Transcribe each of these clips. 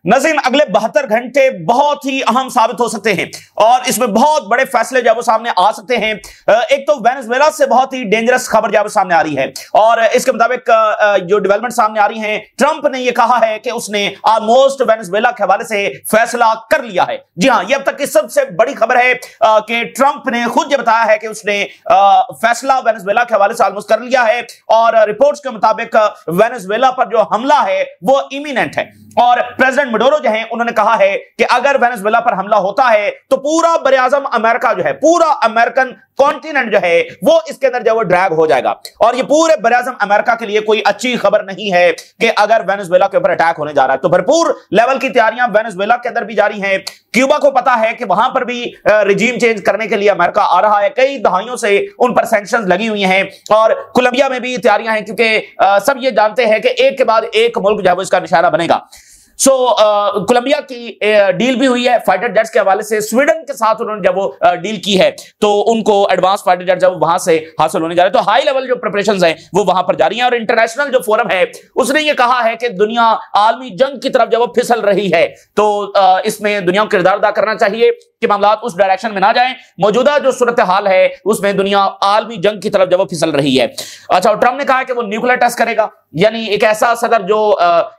नज़ीर, अगले 72 घंटे बहुत ही अहम साबित हो सकते हैं और इसमें बहुत बड़े फैसले जो वो सामने आ सकते हैं। एक तो वेनेजुएला से बहुत ही डेंजरस खबर जो सामने आ रही है और इसके मुताबिक जो डेवलपमेंट सामने आ रही है, ट्रंप ने यह कहा है कि उसने ऑलमोस्ट वेनेजुएला के हवाले से फैसला कर लिया है। जी हां, यह अब तक की सबसे बड़ी खबर है कि ट्रंप ने खुद यह बताया है कि उसने फैसला वेनेजुएला के हवाले से ऑलमोस्ट कर लिया है और रिपोर्ट्स के मुताबिक वेनेजुएला पर जो हमला है वो इमिनेंट है और प्रेसिडेंट मडोरो जो है उन्होंने कहा है कि अगर वेनेजुएला पर हमला होता है तो पूरा बरे-आज़म अमेरिका जो है, पूरा अमेरिकन कॉन्टिनेंट जो है वो इसके अंदर जो वो ड्रैग हो जाएगा और ये पूरे बरे-आज़म अमेरिका के लिए कोई अच्छी खबर नहीं है कि अगर वेनेजुएला के ऊपर अटैक होने जा रहा है। तो भरपूर लेवल की तैयारियां वेनेजुएला के अंदर भी जारी हैं। क्यूबा को पता है कि वहां पर भी रिजीम चेंज करने के लिए अमेरिका आ रहा है, कई दहाइयों से उन पर सैंक्शंस लगी हुई हैं और कोलंबिया में भी तैयारियां हैं क्योंकि सब ये जानते हैं कि एक के बाद एक मुल्क जो है वो इसका निशाना बनेगा। कोलंबिया की डील भी हुई है फाइटर जेट्स के हवाले से। स्वीडन के साथ उन्होंने जब वो डील की है तो उनको एडवांस फाइटर जेट जब वहां से हासिल होने जा रहे हैं, तो हाई लेवल जो प्रिपरेशंस हैं वो वहां पर जारी हैं और इंटरनेशनल जो फोरम है उसने ये कहा है कि दुनिया आलमी जंग की तरफ जब वो फिसल रही है तो इसमें दुनिया को किरदार अदा करना चाहिए कि मामला उस डायरेक्शन में ना जाएं। मौजूदा जो सूरत हाल है उसमें दुनिया आलमी जंग की तरफ जब वो फिसल रही है। अच्छा, ट्रंप ने कहा कि वो न्यूक्लियर टेस्ट करेगा, यानी एक ऐसा सदर जो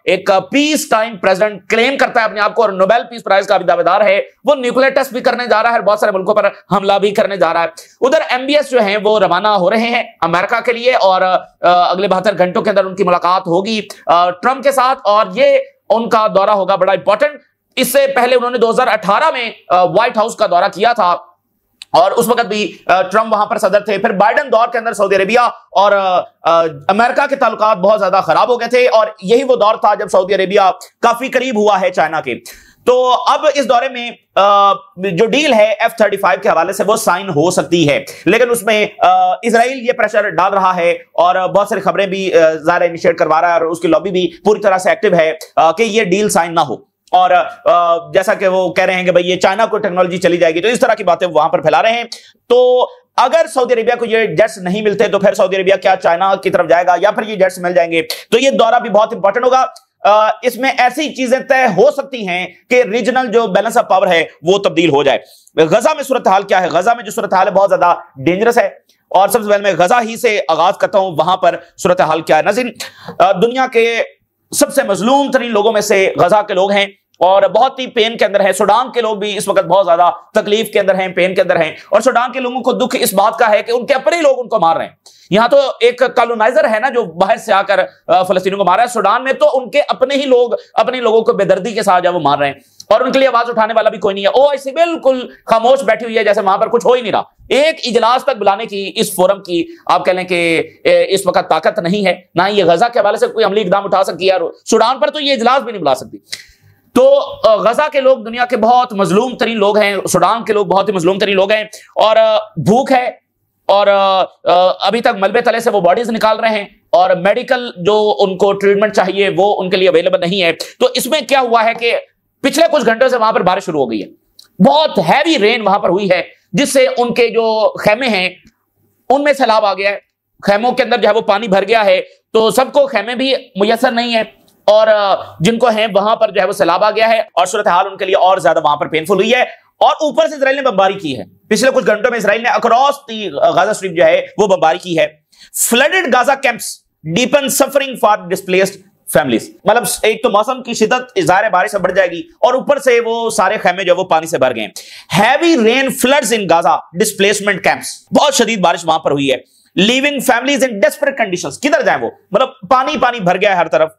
एक पीस टाइम प्रेसिडेंट क्लेम करता है अपने आप को और नोबेल पीस प्राइज का भी दावेदार है, वो न्यूक्लियर टेस्ट भी करने जा रहा है, बहुत सारे मुल्कों पर हमला भी करने जा रहा है। उधर MBS जो है वो रवाना हो रहे हैं अमेरिका के लिए और अगले 72 घंटों के अंदर उनकी मुलाकात होगी ट्रंप के साथ और ये उनका दौरा होगा बड़ा इंपॉर्टेंट। इससे पहले उन्होंने 2018 में व्हाइट हाउस का दौरा किया था और उस वक्त भी ट्रंप वहां पर सदर थे। फिर बाइडेन दौर के अंदर सऊदी अरेबिया और अमेरिका के ताल्लुकात बहुत ज्यादा खराब हो गए थे और यही वो दौर था जब सऊदी अरेबिया काफी करीब हुआ है चाइना के। तो अब इस दौरे में जो डील है F-35 के हवाले से वो साइन हो सकती है, लेकिन उसमें इजराइल ये प्रेशर डाल रहा है और बहुत सारी खबरें भी ज़ाहिर इनिशिएट करवा रहा है और उसकी लॉबी भी पूरी तरह से एक्टिव है कि ये डील साइन ना हो और जैसा कि वो कह रहे हैं कि भाई ये चाइना को टेक्नोलॉजी चली जाएगी, तो इस तरह की बातें वहां पर फैला रहे हैं। तो अगर सऊदी अरेबिया को ये जेट्स नहीं मिलते तो फिर सऊदी अरेबिया क्या चाइना की तरफ जाएगा या फिर ये जेट्स मिल जाएंगे, तो ये दौरा भी बहुत इंपॉर्टेंट होगा। इसमें ऐसी चीजें तय हो सकती हैं कि रीजनल जो बैलेंस ऑफ पावर है वो तब्दील हो जाए। गजा में सूरत हाल क्या है? गजा में जो सूरत हाल है बहुत ज्यादा डेंजरस है और सबसे पहले मैं गजा ही से आगाज करता हूं, वहां पर सूरत हाल क्या है। नज़ीर, दुनिया के सबसे मजलूम तरीन लोगों में से गजा के लोग हैं और बहुत ही पेन के अंदर है। सूडान के लोग भी इस वक्त बहुत ज्यादा तकलीफ के अंदर हैं, पेन के अंदर हैं और सूडान के लोगों को दुख इस बात का है कि उनके अपने ही लोग उनको मार रहे हैं। यहां तो एक कॉलोनाइजर है ना जो बाहर से आकर फलस्तीनियों को मार रहा है, सूडान में तो उनके अपने ही लोग अपने लोगों को बेदर्दी के साथ जब वो मार रहे हैं और उनके लिए आवाज उठाने वाला भी कोई नहीं है। OIC बिल्कुल खामोश बैठी हुई है, जैसे वहां पर कुछ हो ही नहीं रहा। एक इजलास तक बुलाने की इस फोरम की आप कह लें कि इस वक्त ताकत नहीं है, ना ही ये गजा के हवाले से कोई अमली इकदाम उठा सकती है और सूडान पर तो ये इजलास भी नहीं बुला सकती। तो गजा के लोग दुनिया के बहुत मजलूम तरीन लोग हैं, सूडान के लोग बहुत ही मजलूम तरीन लोग हैं और भूख है और अभी तक मलबे तले से वो बॉडीज निकाल रहे हैं और मेडिकल जो उनको ट्रीटमेंट चाहिए वो उनके लिए अवेलेबल नहीं है। तो इसमें क्या हुआ है कि पिछले कुछ घंटों से वहां पर बारिश शुरू हो गई है, बहुत हैवी रेन वहां पर हुई है जिससे उनके जो खेमे हैं उनमें सैलाब आ गया है, खेमों के अंदर जो है वो पानी भर गया है, तो सबको खेमे भी मुयसर नहीं है और जिनको है वहां पर जो है वो सैलाब आ गया है और सूरत हाल उनके लिए और ज्यादा वहां पर पेनफुल हुई है। और ऊपर से इजराइल ने बमबारी की है, पिछले कुछ घंटों में इजराइल ने अक्रॉस दी गाजा स्ट्रिप जो है वो बमबारी की है। Flooded Gaza camps deepen suffering for displaced families, मतलब एक तो मौसम की शिद्दत ज़ाहिर बारिश से बढ़ जाएगी और ऊपर से वो सारे खेमे जो वो पानी से भर गए। Heavy rain floods in Gaza displacement camps, बहुत शदीद बारिश वहां पर हुई है। Living families in desperate conditions, किधर जाए वो, मतलब पानी पानी भर गया है हर तरफ।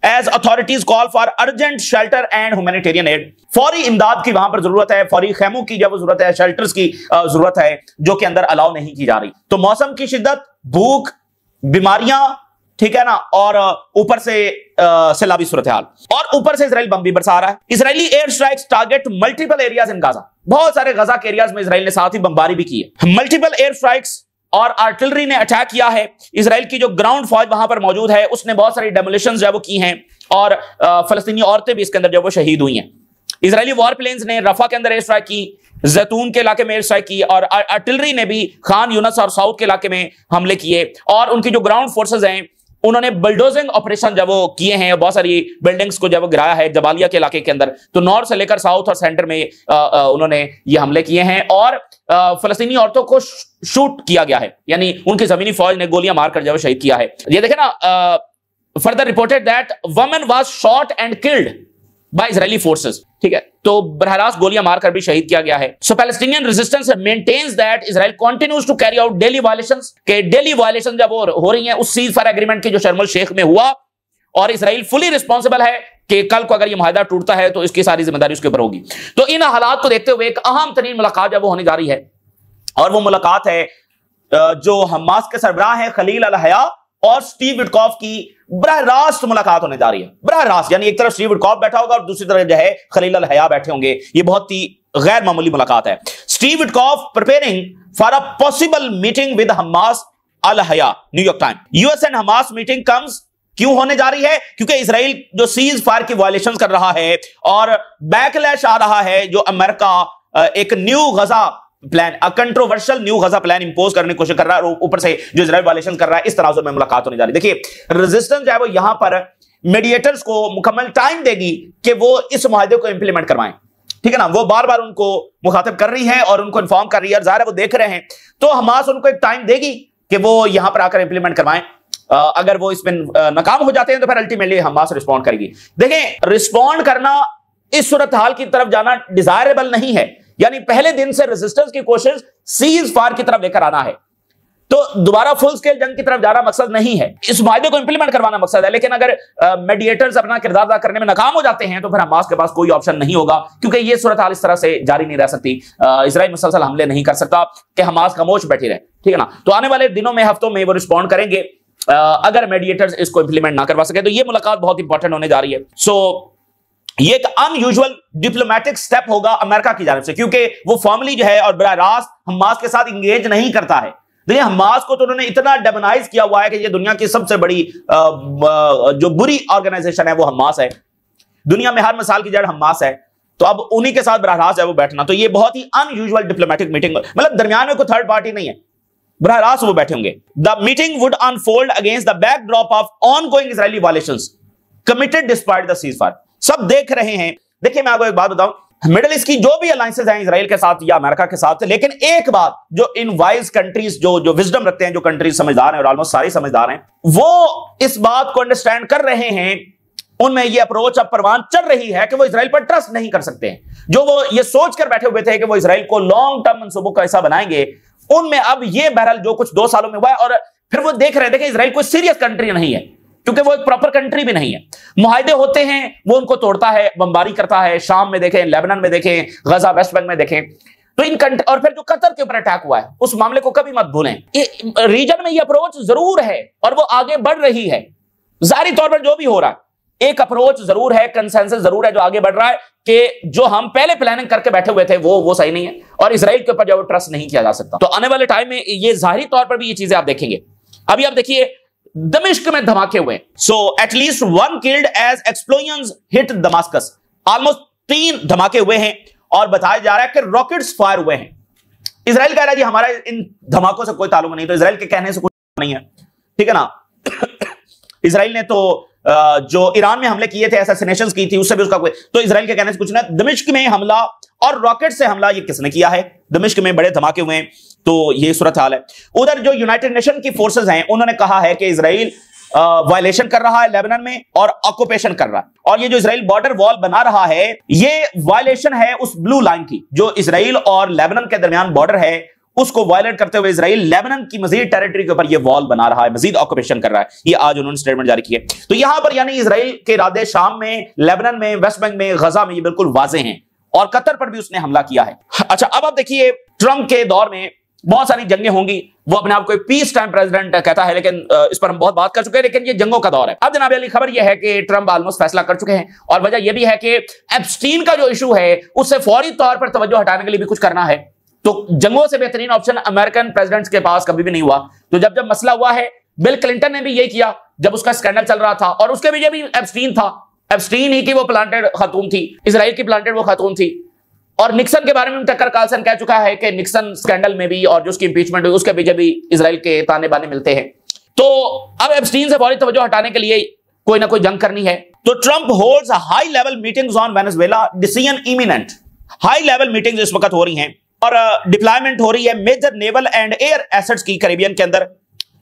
As authorities call for urgent shelter and humanitarian aid, फौरी इमदाद की वहां पर जरूरत है, फौरी खेमों की जब जरूरत है, शेल्टर्स की जरूरत है जो कि अंदर अलाउ नहीं की जा रही। तो मौसम की शिद्दत, भूख, बीमारियां, ठीक है ना, और ऊपर से सैलाबी सूरत हाल और ऊपर से इजराइल बम भी बरसा रहा है। Israeli air strikes target multiple areas in Gaza, बहुत सारे गाजा के एरियाज में इजराइल ने साथ ही बमबारी भी की है। मल्टीपल एयर स्ट्राइक्स और आर्टिलरी ने अटैक किया है। इजराइल की जो ग्राउंड फौज वहां पर मौजूद है उसने बहुत सारी डेमोलिशंस जो वो की हैं और फलस्तीनी औरतें भी इसके अंदर जो वो शहीद हुई हैं। इजरायली वॉर प्लेन्स ने रफा के अंदर एयर स्ट्राइक की, जैतून के इलाके में एयर स्ट्राइक की और आर्टिलरी ने भी खान यूनस और साउथ के इलाके में हमले किए और उनकी जो ग्राउंड फोर्सेज हैं उन्होंने बुलडोजिंग ऑपरेशन जब वो किए हैं, बहुत सारी बिल्डिंग्स को जब वो गिराया है जबालिया के इलाके के अंदर, तो नॉर्थ से लेकर साउथ और सेंटर में उन्होंने ये हमले किए हैं और फलस्तीनी औरतों को शूट किया गया है, यानी उनकी जमीनी फौज ने गोलियां मारकर जब शहीद किया है। ये देखे ना, further reported that woman was shot and killed by Israeli forces, ठीक है, तो बरहरास गोलियां मारकर भी शहीद किया गया है। So Palestinian resistance maintains that Israel continues to carry out daily violations, के डेली वायलेशन जब हो रही हैं उस सीज फायर एग्रीमेंट की जो शर्म अल शेख में हुआ, और इजराइल फुली रिस्पॉन्सिबल है कि कल को अगर ये मुआहदा टूटता है तो इसकी सारी जिम्मेदारी उसके ऊपर होगी। तो इन हालात को देखते हुए एक अहम तरीन मुलाकात जब वो होने जा रही है, और वो मुलाकात है जो हमास के सरबराह है खलील अल हया और स्टीव विटकॉफ की बरह रास्त मुलाकात होने जा रही है। बरह रास्त यानी एक तरफ स्टीव विटकॉफ बैठा होगा और दूसरी तरफ जो है खलील अल हया बैठे होंगे। ये बहुत ही गैर मामूली मुलाकात है। Steve Witkoff preparing for a possible meeting with Hamas Al Hayya, New York Time. US and Hamas meeting comes, क्यों होने जा रही है? क्योंकि इजराइल जो सीज फायर की वायलेशन कर रहा है और बैकलैश आ रहा है, जो अमेरिका एक न्यू गजा प्लान, कंट्रोवर्शियल न्यू गजा प्लान इंपोज करने की कोशिश कर रहा है, और ऊपर से जो इजराइल वायलेशन कर रहा है, इस तरह में मुलाकात होने जा रही है। देखिए रेजिस्टेंस जो है वो यहां पर मीडिएटर्स को मुकम्मल टाइम देगी कि वो इस मुआहदे को इंप्लीमेंट करवाएं, ठीक है ना। वो बार बार उनको मुखातिब कर रही है और उनको इन्फॉर्म कर रही है, जाहिर है वो देख रहे हैं, तो हमास उनको एक टाइम देगी कि वो यहां पर आकर इंप्लीमेंट करवाएं। अगर वो इसमें नाकाम हो जाते हैं तो फिर अल्टीमेटली हमास रिस्पॉन्ड करेगी। देखें, रिस्पॉन्ड करना इस सूरत हाल की तरफ जाना डिजायरेबल नहीं है, यानी पहले दिन से रेजिस्टेंस की कोशिश सीज फायर की तरफ लेकर आना है, तो दोबारा फुल स्केल जंग की तरफ जाना मकसद नहीं है, इस मुआहदे को इंप्लीमेंट करवाना मकसद है। लेकिन अगर मेडिएटर्स अपना किरदार अदा करने में नाकाम हो जाते हैं तो फिर हमास के पास कोई ऑप्शन नहीं होगा, क्योंकि ये सूरत हाल इस तरह से जारी नहीं रह सकती। इजराइल मुसलसल हमले नहीं कर सकता कि हमास खामोश बैठी रहे, ठीक है ना। तो आने वाले दिनों में, हफ्तों में वो रिस्पॉन्ड करेंगे अगर मेडिएटर्स इसको इंप्लीमेंट ना करवा सके। तो ये मुलाकात बहुत इंपॉर्टेंट होने जा रही है। सो ये एक अनयूजुअल डिप्लोमेटिक स्टेप होगा अमेरिका की जानिब से, क्योंकि वो फॉर्मली जो है और बराह रास्त हमास के साथ इंगेज नहीं करता है। देखिए, हमास को तो उन्होंने इतना डेमोनाइज किया हुआ है कि ये दुनिया की सबसे बड़ी जो बुरी ऑर्गेनाइजेशन है वो हमास है, दुनिया में हर मिसाल की जड़ हमास है। तो अब उन्हीं के साथ बराह रास्त है वो बैठना, तो ये बहुत ही अनयूजुअल डिप्लोमेटिक मीटिंग, मतलब दरमियान में कोई थर्ड पार्टी नहीं है, बराह रास्त वो बैठे होंगे। The meeting would unfold against the backdrop of ongoing Israeli violations committed despite the cease fire. सब देख रहे हैं। देखिए, मैं आपको एक बात बताऊं, मिडिल ईस्ट की जो भी अलायंसेस हैं इजराइल के साथ या अमेरिका के साथ, लेकिन एक बात जो इन वाइज कंट्रीज जो विजडम रखते हैं, जो कंट्रीज समझदार हैं और ऑलमोस्ट सारी समझदार हैं, वो इस बात को अंडरस्टैंड कर रहे हैं, उनमें ये अप्रोच अब परवान चढ़ रही है कि वो इजराइल पर ट्रस्ट नहीं कर सकते हैं। जो वो ये सोच कर बैठे हुए थे कि वो इजराइल को लॉन्ग टर्म मंसूबों का हिस्सा बनाएंगे, उनमें अब ये बहरहाल जो कुछ 2 सालों में हुआ है, और फिर वो देख रहे थे कि इजराइल कोई सीरियस कंट्री नहीं है, क्योंकि वो एक प्रॉपर कंट्री भी नहीं है। मुआहदे होते हैं, वो उनको तोड़ता है, बमबारी करता है। शाम में देखें, लेबनान में देखें, गजा वेस्ट बैंक में देखें, तो इन कंट्री, और फिर जो कतर के ऊपर अटैक हुआ है उस मामले को कभी मत भूलें। रीजन में ये अप्रोच जरूर है और वो आगे बढ़ रही है। जाहिर तौर पर जो भी हो रहा है, एक अप्रोच जरूर है, कंसेंसस जरूर है जो आगे बढ़ रहा है कि जो हम पहले प्लानिंग करके बैठे हुए थे वो सही नहीं है, और इजराइल के ऊपर जो ट्रस्ट नहीं किया जा सकता। तो आने वाले टाइम में ये जाहिर तौर पर भी ये चीजें आप देखेंगे। अभी आप देखिए, दमिश्क में धमाके हुए, so at least 1 killed as explosions hit Damascus. Almost 3 धमाके हुए हैं और बताया जा रहा है कि रॉकेट्स फायर हुए हैं। इजराइल कह रहा है जी हमारा इन धमाकों से कोई ताल्लुक नहीं, तो इजराइल के कहने से कुछ नहीं है, ठीक है ना। इजराइल ने तो जो ईरान में हमले किए थे, असैसिनेशंस की थी, उससे भी उसका कोई, तो इजराइल के कहने से कुछ नहीं। दमिश्क में हमला और रॉकेट से हमला ये किसने किया है? दमिश्क में बड़े धमाके हुए हैं, तो ये सूरत हाल है। उधर जो यूनाइटेड नेशन की फोर्सेस हैं, उन्होंने कहा है कि इजराइल वायलेशन कर रहा है लेबनान में और ऑक्यूपेशन कर रहा है, और ये जो इजराइल बॉर्डर वॉल बना रहा है, ये वायलेशन है उस ब्लू लाइन की जो इजराइल और लेबनान के दरमियान बॉर्डर है, उसको वायलेट करते हुए इजराइल लेबनान की मजीद टेरिटरी के ऊपर ये वॉल बना रहा है, मजीद ऑक्यूपेशन कर रहा है। ये आज उन्होंने स्टेटमेंट जारी की है। तो यहां पर यानी इजराइल के इरादे शाम में, लेबनान में, वेस्ट बैंक में, गजा में ये बिल्कुल वाजे हैं, और कतर पर भी उसने हमला किया है। अच्छा, अब आप देखिए, ट्रंप के दौर में बहुत सारी जंगें होंगी, वो अपने आप को पीस टाइम प्रेसिडेंट कहता है, लेकिन इस पर हम बहुत बात कर चुके हैं, लेकिन ये जंगों का दौर है। अब जनाब अली, खबर यह है कि ट्रंप ऑलमोस्ट फैसला कर चुके हैं, और वजह यह भी है कि एप्स्टीन का जो इशू है उससे फौरी तौर पर तवज्जो हटाने के लिए भी कुछ करना है। तो जंगों से बेहतरीन ऑप्शन अमेरिकन प्रेसिडेंट्स के पास कभी भी नहीं हुआ। तो जब मसला हुआ है, बिल क्लिंटन ने भी यही किया जब उसका स्कैंडल चल रहा था, और उसके भी एप्स्टीन था, एप्स्टीन ही की वो प्लांटेड खातून थी, इजराइल की प्लांटेड वो खातून थी। और निक्सन के बारे में टक्कर कार्लसन कह चुका है कि निक्सन स्कैंडल में भी और जो उसकी इंपीचमेंट हुई उसके पीछे भी इजराइल के ताने बाने मिलते हैं। तो अब एप्स्टीन से फौरी तवज्जो हटाने के लिए कोई ना कोई जंग करनी है। तो Trump holds high level meetings on Venezuela, decision imminent. High level meetings इस वक्त हो रही हैं और डिप्लॉयमेंट हो रही है major naval and air assets की कैरिबियन के अंदर।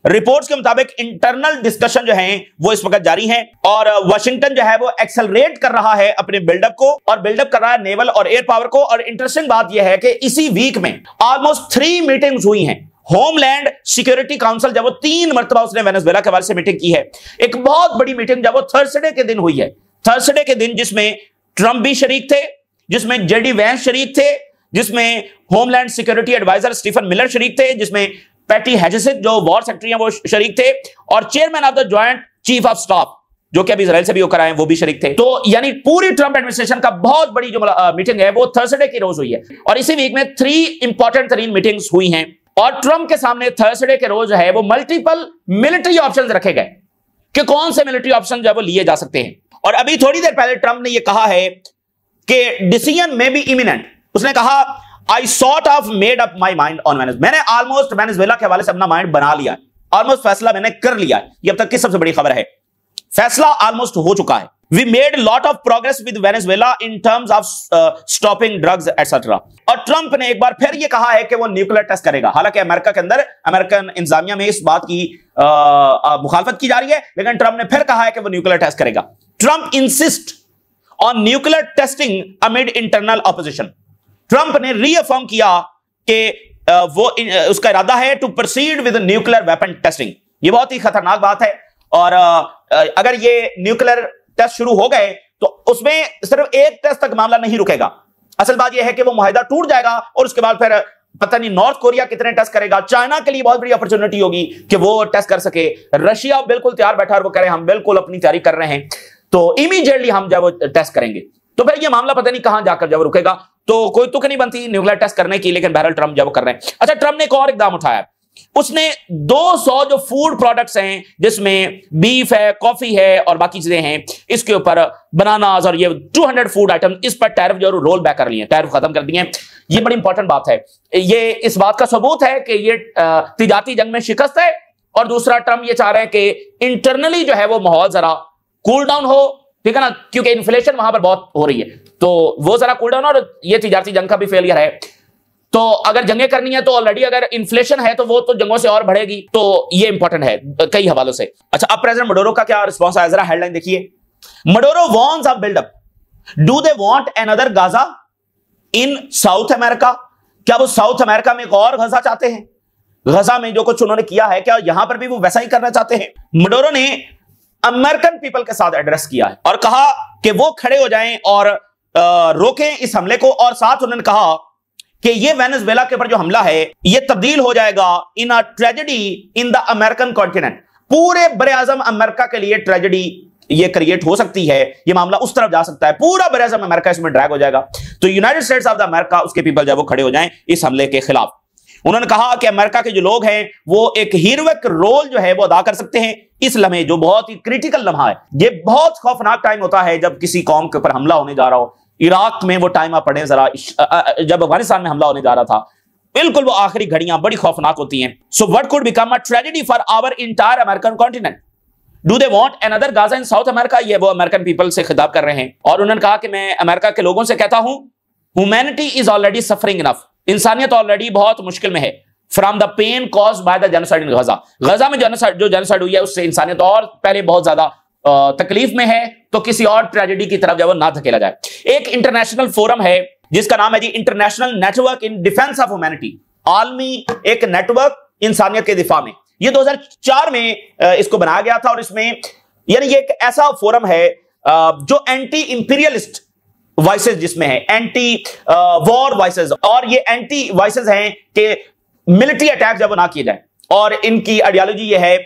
रिपोर्ट्स के मुताबिक इंटरनल डिस्कशन जो है वो इस वक्त जारी है और वाशिंगटन जो है वो एक्सेलरेट कर रहा है अपने बिल्डअप को और बिल्डअप कर रहा है नेवल और एयर पावर को। और इंटरेस्टिंग बात यह है कि इसी वीक में ऑलमोस्ट 3 मीटिंग्स हुई हैं। होमलैंड सिक्योरिटी काउंसिल जब वो 3 मरतबा उसने वेनेजुएला के हवाले से मीटिंग की है। एक बहुत बड़ी मीटिंग जब वो थर्सडे के दिन हुई है, थर्सडे के दिन, जिसमें ट्रंप भी शरीक थे, जिसमें जेडी वैंस शरीक थे, जिसमें homeland security adviser Stephen Miller शरीक थे, जिसमें पैटी हेजेसिक जो वॉर सेक्रेटरी हैं वो शरीक थे और chairman of the joint chief of staff जो कि अभी इजराइल से भी होकर आए वो भी शरीक थे। तो यानी पूरी ट्रंप एडमिनिस्ट्रेशन का बहुत बड़ी जो मीटिंग है वो थर्सडे की रोज हुई है और इसी वीक में 3 इंपॉर्टेंट तरीन मीटिंग्स हुई हैं और ट्रंप के सामने थर्सडे के रोज है वो मल्टीपल मिलिट्री ऑप्शंस रखे गए कि कौन से मिलिट्री ऑप्शन जो है वो लिए जा सकते हैं। और अभी थोड़ी देर पहले ट्रंप ने यह कहा है कि डिसीजन में बी इमिनेंट। उसने कहा I sort of made up my mind on Venezuela, मैंने ऑलमोस्ट वेनेजुएला के हवाले से अपना माइंड बना लिया, ऑलमोस्ट फैसला मैंने कर लिया। ये अब तक की सबसे बड़ी खबर है, फैसला ऑलमोस्ट हो चुका है। We made lot of progress with Venezuela in terms of stopping drugs etcetera. और ट्रंप ने एक बार फिर ये कहा है कि वो न्यूक्लियर टेस्ट करेगा। हालांकि अमेरिका के अंदर अमेरिकन इंतजामिया में इस बात की मुखालफत की जा रही है, लेकिन ट्रंप ने फिर कहा है कि वो न्यूक्लियर टेस्ट करेगा। Trump insist on nuclear testing amid internal opposition. Trump ने रीअफर्म किया कि वो उसका इरादा है to proceed with nuclear weapon testing. ये बहुत ही खतरनाक बात है और अगर ये न्यूक्लियर टेस्ट शुरू हो गए तो उसमें सिर्फ एक टेस्ट तक मामला नहीं रुकेगा। असल बात यह है कि वो मुआहिदा टूट जाएगा और उसके बाद फिर पता नहीं नॉर्थ कोरिया कितने टेस्ट करेगा। चाइना के लिए बहुत बड़ी अपॉर्चुनिटी होगी कि वो टेस्ट कर सके। रशिया बिल्कुल तैयार बैठा और वो कह रहे हैं हम बिल्कुल अपनी तैयारी कर रहे हैं, तो इमीडिएटली हम जब टेस्ट करेंगे तो फिर ये मामला पता नहीं कहां जाकर जब रुकेगा। तो कोई तुक नहीं बनती न्यूक्लियर टेस्ट करने की, लेकिन बहरहाल ट्रंप जब कर रहे हैं। अच्छा, ट्रंप ने एक और इकदाम उठाया, उसने 200 जो फूड प्रोडक्ट्स हैं जिसमें बीफ है, कॉफी है और बाकी चीजें हैं, इसके ऊपर बनानास और ये 200 फूड आइटम, इस पर टैरिफ जो रोल बैक कर लिए, टैरिफ खत्म कर दिए। ये बड़ी इंपॉर्टेंट बात है, ये इस बात का सबूत है कि ये तिजारती जंग में शिकस्त है। और दूसरा, ट्रंप ये चाह रहे हैं कि इंटरनली जो है वो माहौल जरा कूल डाउन हो, ठीक है ना, क्योंकि इन्फ्लेशन वहां पर बहुत हो रही है, तो वो जरा कूल डाउन। और ये तिजारती जंग का भी फेलियर है, तो अगर जंगें करनी है तो ऑलरेडी अगर इन्फ्लेशन है तो वो तो जंगों से और बढ़ेगी, तो ये इंपॉर्टेंट है कई हवालों से। अच्छा, अब प्रेसिडेंट मडोरो का क्या रिस्पॉन्स आया, जरा हेडलाइन देखिए। Maduro warns a buildup, do they want another Gaza in South America? क्या वो साउथ अमेरिका में एक और गजा चाहते हैं? गजा में जो कुछ उन्होंने किया है, क्या यहां पर भी वो वैसा ही करना चाहते हैं? मडोरो ने अमेरिकन पीपल के साथ एड्रेस किया है और कहा कि वो खड़े हो जाएं और रोकें इस हमले को। और साथ उन्होंने कहा कि ये वेनेजुएला के ऊपर जो हमला है ये तब्दील हो जाएगा in a tragedy in the American continent. पूरे बरे आजम अमेरिका के लिए ट्रेजेडी ये क्रिएट हो सकती है, ये मामला उस तरफ जा सकता है, पूरा बरे आजम अमेरिका इसमें ड्रैग हो जाएगा। तो United states of the America, उसके पीपल जब वो खड़े हो जाएं इस हमले के खिलाफ। उन्होंने कहा कि अमेरिका के जो लोग हैं वो एक हीरोइक रोल जो है वो अदा कर सकते हैं इस लम्हे, जो बहुत ही क्रिटिकल लम्हा है। ये बहुत खौफनाक टाइम होता है जब किसी कौम के ऊपर हमला होने जा रहा हो। इराक में वो टाइम आप पढ़ें जरा, जब अफगानिस्तान में हमला होने जा रहा था, बिल्कुल वो आखिरी घड़ियां बड़ी खौफनाक होती हैं। So what could become a tragedy for our entire American continent? Do they want another Gaza in South America? ये वो अमेरिकन पीपल से खिताब कर रहे हैं और उन्होंने कहा कि मैं अमेरिका के लोगों से कहता हूं, humanity is already suffering enough, इंसानियत ऑलरेडी बहुत मुश्किल में है, from the pain caused by the genocide in Gaza. Gaza में जो जेनोसाइड हुई है उससे इंसानियत और पहले बहुत ज्यादा तकलीफ में है, तो किसी और ट्रेजेडी की तरफ जब वो ना धकेला जाए। एक इंटरनेशनल फोरम है जिसका नाम है जी international network in defence of humanity, आलमी एक नेटवर्क इंसानियत के दिफा में। ये 2004 में इसको बनाया गया था और इसमें यानी ये एक ऐसा फोरम है जो एंटी इंपीरियलिस्ट वॉइसेस जिसमें है, एंटी वॉर वॉइसेस, और ये एंटी वॉइसेस हैं कि मिलिट्री अटैक जब वो ना किए जाए। और इनकी आइडियोलॉजी ये है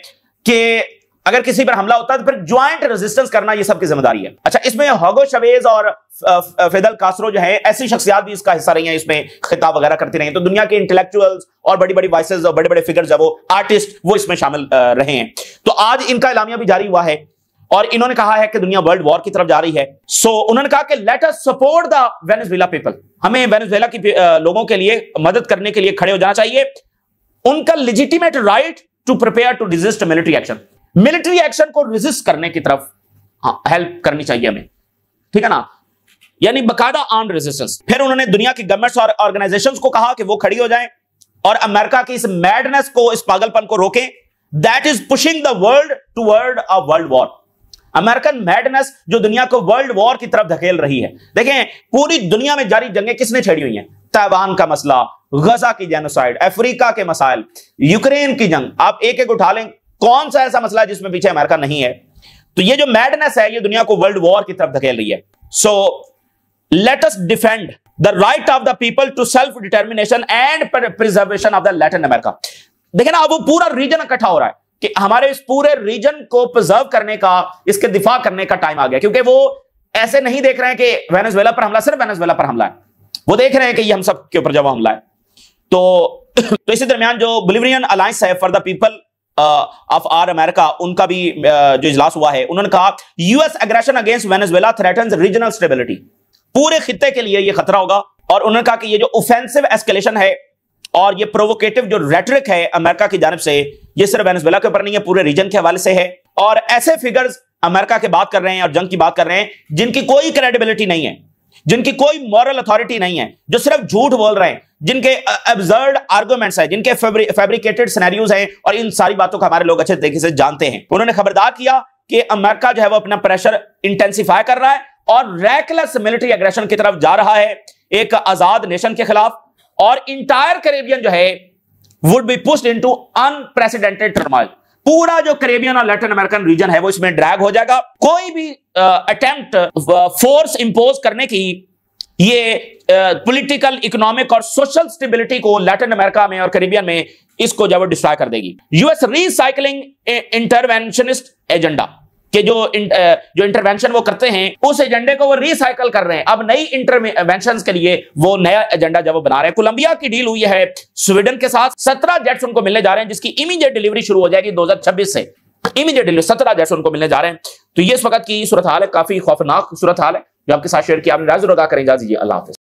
कि अगर किसी पर हमला होता है तो फिर ज्वाइंट रेजिस्टेंस करना ये सबकी जिम्मेदारी है। अच्छा, इसमें होगो चवेज और फिदेल कास्ट्रो जो है, ऐसी शख्सियात भी इसका हिस्सा रही हैं, इसमें खिताब वगैरह करती रही हैं। तो दुनिया के इंटेलेक्चुअल्स और बड़ी बड़ी वॉइसेस और बड़े बड़े फिगर्स है वो आर्टिस्ट, वो इसमें शामिल रहे हैं। तो आज इनका एलामिया भी जारी हुआ है और इन्होंने कहा है कि दुनिया वर्ल्ड वॉर की तरफ जा रही है। सो उन्होंने कहा कि let us support the Venezuela people, हमें वेनेजुएला की लोगों के लिए मदद करने के लिए खड़े हो जाना चाहिए। उनका legitimate right to prepare to resist military action. Military action को रिजिस्ट करने की तरफ हेल्प करनी चाहिए हमें, ठीक है ना, यानी बकायदा आर्म्ड रेजिस्टेंस। फिर उन्होंने दुनिया की गवर्नमेंट्स और ऑर्गेनाइजेशंस को कहा कि वो खड़ी हो जाएं और अमेरिका की इस मैडनेस को, इस पागलपन को रोकें। That is pushing the world toward a world war. American madness जो दुनिया को वर्ल्ड वॉर की तरफ धकेल रही है। देखें, पूरी दुनिया में जारी जंगें किसने छेड़ी हुई हैं? ताइवान का मसला, गजा की जेनोसाइड, अफ्रीका के मसाइल, यूक्रेन की जंग, आप एक एक उठा लें, कौन सा ऐसा मसला है जिसमें पीछे अमेरिका नहीं है? तो ये जो मैडनेस है, ये दुनिया को वर्ल्ड वॉर की तरफ धकेल रही है। So let us defend the right of the people to self determination and preservation of the Latin America. देखें ना, अब वो पूरा रीजन इकट्ठा हो रहा है कि हमारे इस पूरे रीजन को प्रिजर्व करने का, इसके दिफा करने का टाइम आ गया, क्योंकि वो ऐसे नहीं देख रहे हैं कि वेनेजुएला पर हमला सिर्फ वेनेजुएला पर हमला है, वो देख रहे हैं कि ये हम सब के ऊपर जब हमला है। तो इसी दरमियान जो बोलिवियन अलायंस है for the people of our America, उनका भी जो इजलास हुआ है, उन्होंने कहा US aggression against Venezuela threatens regional stability. पूरे खित्ते के लिए ये खतरा होगा। और उन्होंने कहा कि ये जो ऑफेंसिव एस्केलेशन है और ये प्रोवोकेटिव जो रेटरिक है अमेरिका की जानिब से, ये सिर्फ वेनेजुएला के ऊपर नहीं है, पूरे रीजन के हवाले से है। और ऐसे फिगर्स अमेरिका के बात कर रहे हैं और जंग की बात कर रहे हैं जिनकी कोई क्रेडिबिलिटी नहीं है, जिनकी कोई मॉरल अथॉरिटी नहीं है, जो सिर्फ झूठ बोल रहे हैं, जिनके अब्सर्ड आर्गुमेंट्स हैं, जिनके फैब्रिकेटेड सिनेरियोज हैं, और इन सारी बातों को हमारे लोग अच्छे तरीके से जानते हैं। उन्होंने खबरदार किया कि अमेरिका जो है वो अपना प्रेशर इंटेंसिफाई कर रहा है और रैकलेस मिलिट्री एग्रेशन की तरफ जा रहा है एक आजाद नेशन के खिलाफ, और इंटायर कैरेबियन जो है would be pushed into unprecedented turmoil. पूरा जो कैरेबियन और लैटिन अमेरिकन रीजन है वो इसमें ड्रैग हो जाएगा। कोई भी अटेम्प्ट फोर्स इंपोज करने की, ये पॉलिटिकल, इकोनॉमिक और सोशल स्टेबिलिटी को लैटिन अमेरिका में और कैरेबियन में, इसको जब डिस्ट्रॉय कर देगी। यूएस रीसाइक्लिंग इंटरवेंशनिस्ट एजेंडा के जो इंटरवेंशन वो करते हैं, उस एजेंडे को वो रिसाइकल कर रहे हैं। अब नई इंटरवेंशंस के लिए वो नया एजेंडा जब वो बना रहे हैं। कोलंबिया की डील हुई है स्वीडन के साथ, 17 जेट्स उनको मिलने जा रहे हैं, जिसकी इमीडिएट डिलीवरी शुरू हो जाएगी 2026 से। इमीडिएट डिलीवरी 17 जेट्स उनको मिलने जा रहे हैं। तो ये इस वक्त की सूरत हाल है, काफी खौफनाक सूरत हाल है जो आपके साथ शेयर किया। आपने राज अदा करें, इजाजत दीजिए, अल्लाह हाफिज।